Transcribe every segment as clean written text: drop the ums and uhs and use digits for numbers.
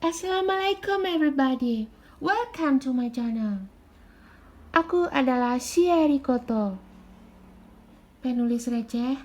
Assalamualaikum everybody, welcome to my channel. Aku adalah Sherry Koto, penulis receh,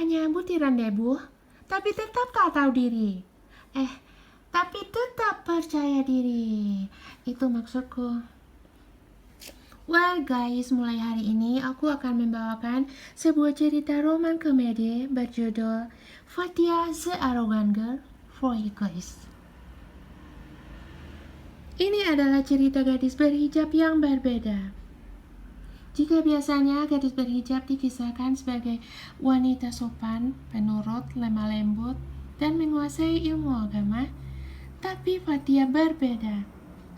hanya butiran debu, tapi tetap tak tahu diri. Tapi tetap percaya diri, itu maksudku. Well guys, mulai hari ini aku akan membawakan sebuah cerita roman komedi berjudul Fathia the Arrogant Girl for you guys. Ini adalah cerita gadis berhijab yang berbeda. Jika biasanya gadis berhijab dikisahkan sebagai wanita sopan, penurut, lemah lembut, dan menguasai ilmu agama, tapi Fathia berbeda.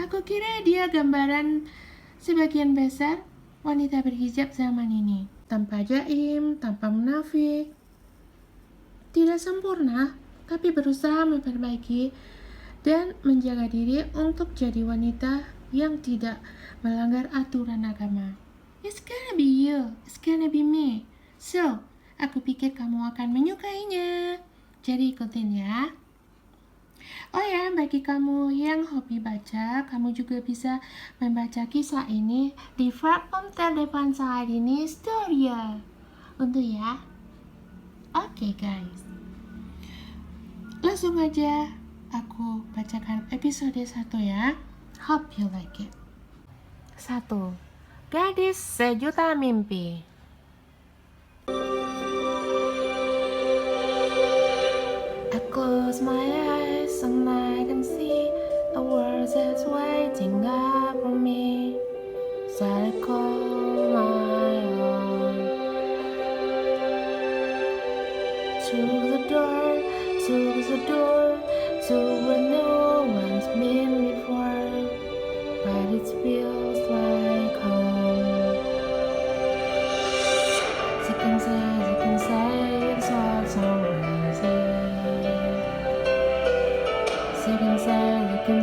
Aku kira dia gambaran sebagian besar wanita berhijab zaman ini. Tanpa jaim, tanpa munafik. Tidak sempurna, tapi berusaha memperbaiki dan menjaga diri untuk jadi wanita yang tidak melanggar aturan agama. It's gonna be you, it's gonna be me. So, aku pikir kamu akan menyukainya. Jadi ikutin ya. Oh ya, bagi kamu yang hobi baca, kamu juga bisa membaca kisah ini di platform terdepan saat ini, Storia. Untuk ya. Oke guys. Langsung aja aku bacakan episode 1 ya. Hope you like it. 1. Gadis sejuta mimpi. I close my eyes and I can see a world that's waiting up for me. So I call my own. To the door, to where no one's been before, but it feels like home. She can say it's all so easy. She can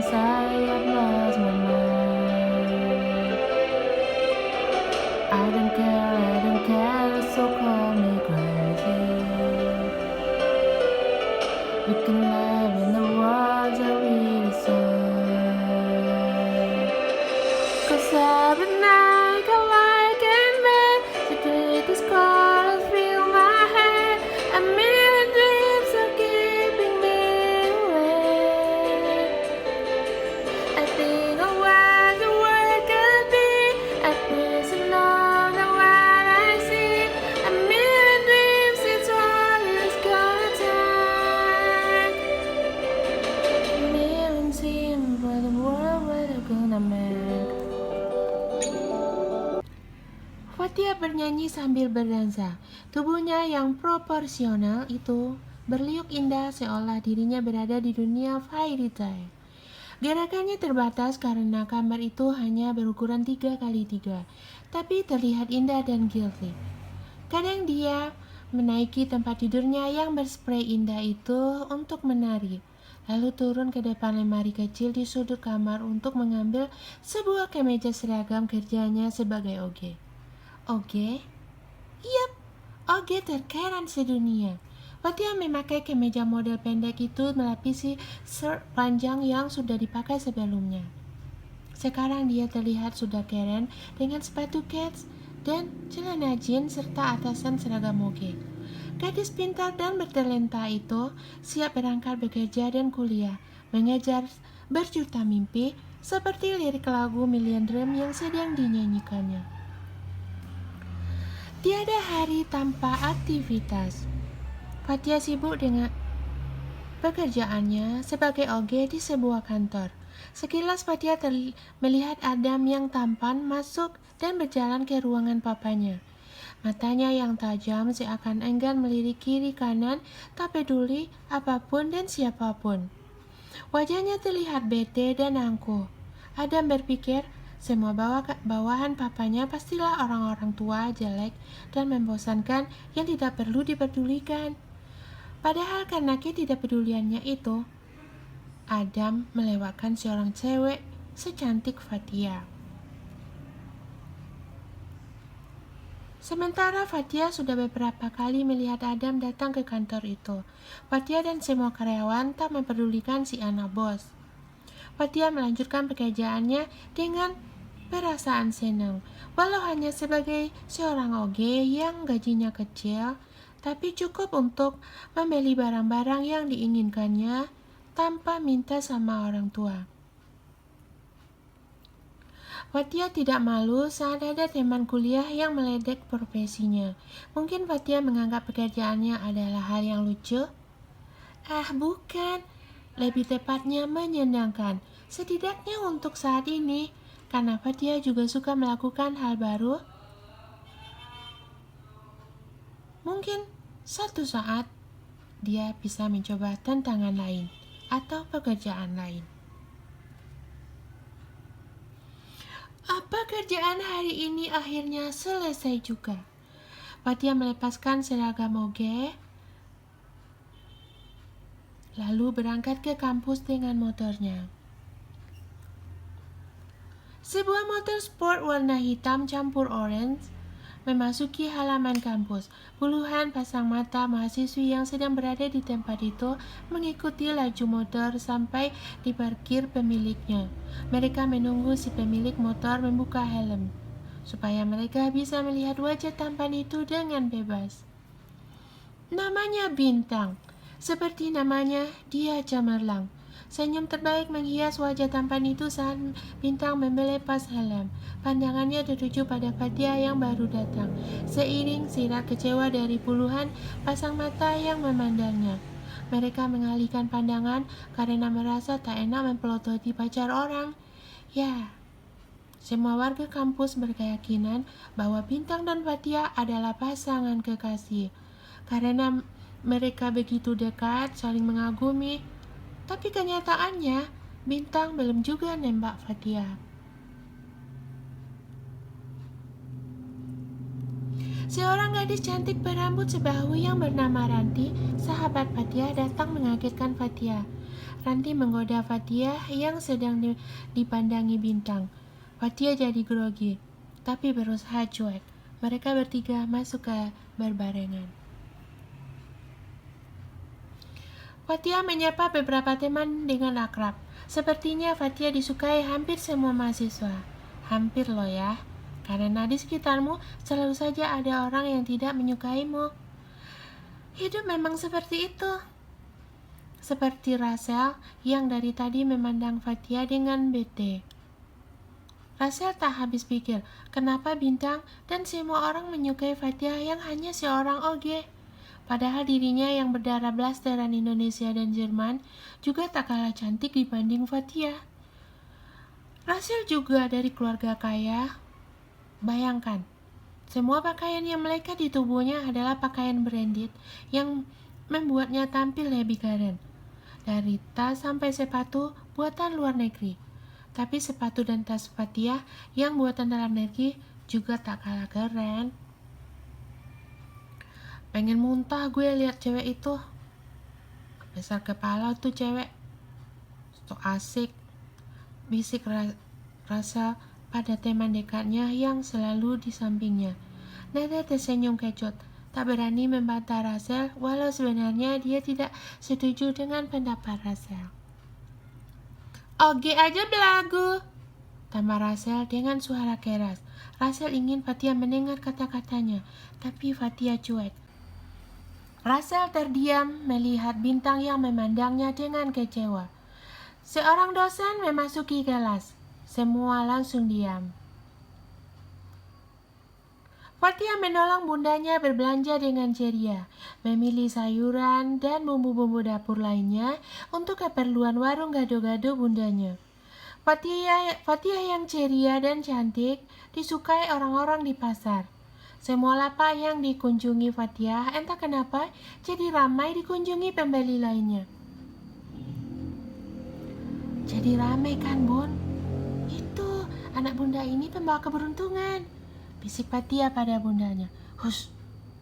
say I've lost my mind. I don't care, so call me crazy. We can live in the world that we decide. 'Cause every night I like in bed, the greatest colors fill my head. A million dreams are keeping me awake. I think of where the world could be, at least I know that what I see. A million dreams, it's all it's gonna take. A million dreams for the world we're gonna make. Fathia bernyanyi sambil berdansa. Tubuhnya yang proporsional itu berliuk indah seolah dirinya berada di dunia fairy tale. Gerakannya terbatas karena kamar itu hanya berukuran 3x3, tapi terlihat indah dan guilty. Kadang dia menaiki tempat tidurnya yang berspray indah itu untuk menari, lalu turun ke depan lemari kecil di sudut kamar untuk mengambil sebuah kemeja seragam kerjanya sebagai OG. OG? Yap, OG terkeren sedunia. Fathia memakai kemeja model pendek itu melapisi shirt panjang yang sudah dipakai sebelumnya. Sekarang dia terlihat sudah keren dengan sepatu kets dan celana jeans serta atasan seragam OG. Gadis pintar dan bertalenta itu siap berangkat bekerja dan kuliah, mengejar berjuta mimpi seperti lirik lagu Million Dream yang sedang dinyanyikannya. Tiada hari tanpa aktivitas. Fathia sibuk dengan pekerjaannya sebagai OG di sebuah kantor. Sekilas Fathia melihat Adam yang tampan masuk dan berjalan ke ruangan papanya. Matanya yang tajam seakan enggan melirik kiri kanan, tak peduli apapun dan siapapun. Wajahnya terlihat bete dan angkuh. Adam berpikir semua bawahan papanya pastilah orang-orang tua, jelek, dan membosankan yang tidak perlu dipedulikan. Padahal karena ketidakpeduliannya itu, Adam melewatkan seorang cewek secantik Fathia. Sementara Fatia sudah beberapa kali melihat Adam datang ke kantor itu. Fatia dan semua karyawan tak mempedulikan si anak bos. Fatia melanjutkan pekerjaannya dengan perasaan senang, walau hanya sebagai seorang OG yang gajinya kecil, tapi cukup untuk membeli barang-barang yang diinginkannya tanpa minta sama orang tua. Fatia tidak malu saat ada teman kuliah yang meledek profesinya. Mungkin Fatia menganggap pekerjaannya adalah hal yang lucu. Bukan. Lebih tepatnya menyenangkan. Setidaknya untuk saat ini, karena Fatia juga suka melakukan hal baru. Mungkin suatu saat dia bisa mencoba tantangan lain atau pekerjaan lain. Pekerjaan hari ini akhirnya selesai juga. Fatia melepaskan seragam OG, lalu berangkat ke kampus dengan motornya. Sebuah motor sport warna hitam campur orange memasuki halaman kampus. Puluhan pasang mata mahasiswi yang sedang berada di tempat itu mengikuti laju motor sampai diparkir pemiliknya. Mereka menunggu si pemilik motor membuka helm, supaya mereka bisa melihat wajah tampan itu dengan bebas. Namanya Bintang. Seperti namanya, dia cemerlang. Senyum terbaik menghias wajah tampan itu saat Bintang melepas helm. Pandangannya tertuju pada Fatia yang baru datang, seiring sirat kecewa dari puluhan pasang mata yang memandangnya. Mereka mengalihkan pandangan karena merasa tak enak mempelototi pacar orang. Ya, semua warga kampus berkeyakinan bahwa Bintang dan Fatia adalah pasangan kekasih. Karena mereka begitu dekat, saling mengagumi. Tapi kenyataannya, Bintang belum juga nembak Fatia. Seorang gadis cantik berambut sebahu yang bernama Ranti, sahabat Fatia, datang mengagetkan Fatia. Ranti menggoda Fatia yang sedang dipandangi Bintang. Fatia jadi grogi, tapi berusaha cuek. Mereka bertiga masuk ke berbarengan. Fatia menyapa beberapa teman dengan akrab. Sepertinya Fatia disukai hampir semua mahasiswa. Hampir loh ya, karena di sekitarmu selalu saja ada orang yang tidak menyukaimu. Hidup memang seperti itu. Seperti Rachel yang dari tadi memandang Fatia dengan bete. Rachel tak habis pikir, kenapa Bintang dan semua orang menyukai Fatia yang hanya seorang OG. Padahal dirinya yang berdarah blasteran Indonesia dan Jerman juga tak kalah cantik dibanding Fatia. Rachel juga dari keluarga kaya. Bayangkan, semua pakaian yang melekat di tubuhnya adalah pakaian branded yang membuatnya tampil lebih keren. Dari tas sampai sepatu buatan luar negeri. Tapi sepatu dan tas Fatia yang buatan dalam negeri juga tak kalah keren. Pengen muntah gue lihat cewek itu. Besar kepala tuh cewek. So asik. Bisik Rachel pada teman dekatnya yang selalu di sampingnya. Nada tersenyum kecut. Tak berani membantah Rachel walau sebenarnya dia tidak setuju dengan pendapat Rachel. Oke aja belagu, tambah Rachel dengan suara keras. Rachel ingin Fatia mendengar kata-katanya, tapi Fatia cuek. Rachel terdiam melihat Bintang yang memandangnya dengan kecewa. Seorang dosen memasuki kelas. Semua langsung diam. Fatia menolong bundanya berbelanja dengan ceria, memilih sayuran dan bumbu-bumbu dapur lainnya untuk keperluan warung gado-gado bundanya. Fatia yang ceria dan cantik disukai orang-orang di pasar. Semua lapak yang dikunjungi Fatia entah kenapa jadi ramai dikunjungi pembeli lainnya. Jadi ramai kan Bun? Itu anak bunda ini pembawa keberuntungan, bisik Fatia pada bundanya. Hush,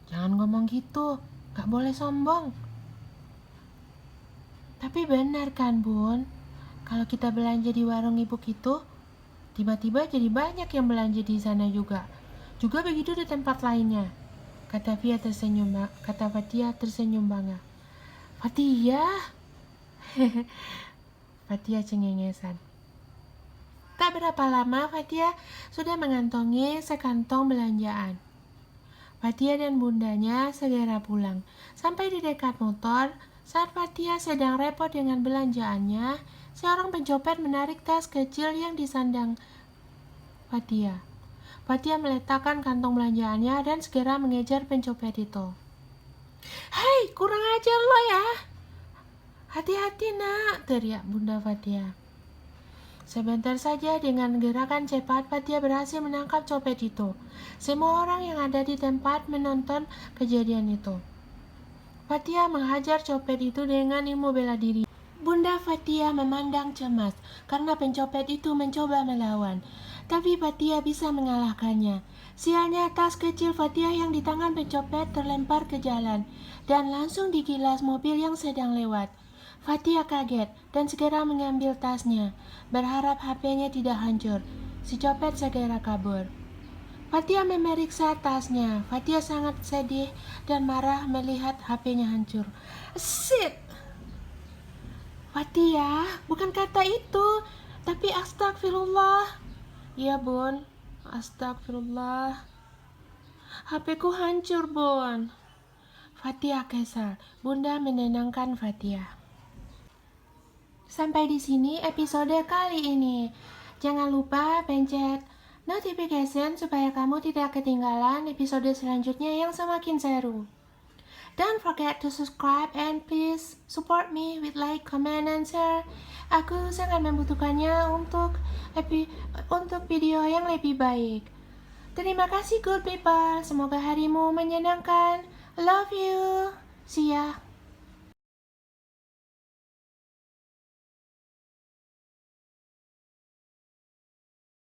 jangan ngomong gitu, gak boleh sombong. Tapi benar kan Bun, kalau kita belanja di warung ibu itu, tiba-tiba jadi banyak yang belanja di sana juga. Juga begitu di tempat lainnya, kata Fatia tersenyum bangga. Fatia? Fatia cengengesan. Tak berapa lama Fatia sudah mengantongi sekantong belanjaan. Fatia dan bundanya segera pulang. Sampai di dekat motor, saat Fatia sedang repot dengan belanjaannya, seorang pencopet menarik tas kecil yang disandang Fatia. Fatia meletakkan kantong belanjaannya dan segera mengejar pencopet itu. "Hei, kurang ajar lo ya! Hati-hati nak!" teriak Bunda Fatia. Sebentar saja dengan gerakan cepat Fatia berhasil menangkap copet itu. Semua orang yang ada di tempat menonton kejadian itu. Fatia menghajar copet itu dengan ilmu bela diri. Bunda Fatia memandang cemas karena pencopet itu mencoba melawan. Tapi Fatia bisa mengalahkannya. Sialnya tas kecil Fatia yang di tangan pencopet terlempar ke jalan dan langsung digilas mobil yang sedang lewat. Fatia kaget dan segera mengambil tasnya, berharap HP-nya tidak hancur. Si copet segera kabur. Fatia memeriksa tasnya. Fatia sangat sedih dan marah melihat HP-nya hancur. "Shit! Fatia, bukan kata itu, tapi astagfirullah." "Iya bun, astagfirullah. HP ku hancur bun." Fatia kesal. Bunda menenangkan Fatia. Sampai di sini episode kali ini. Jangan lupa pencet notification supaya kamu tidak ketinggalan episode selanjutnya yang semakin seru. Don't forget to subscribe and please support me with like, comment, and share. Aku sangat membutuhkannya untuk video yang lebih baik. Terima kasih good people. Semoga harimu menyenangkan. Love you. See ya.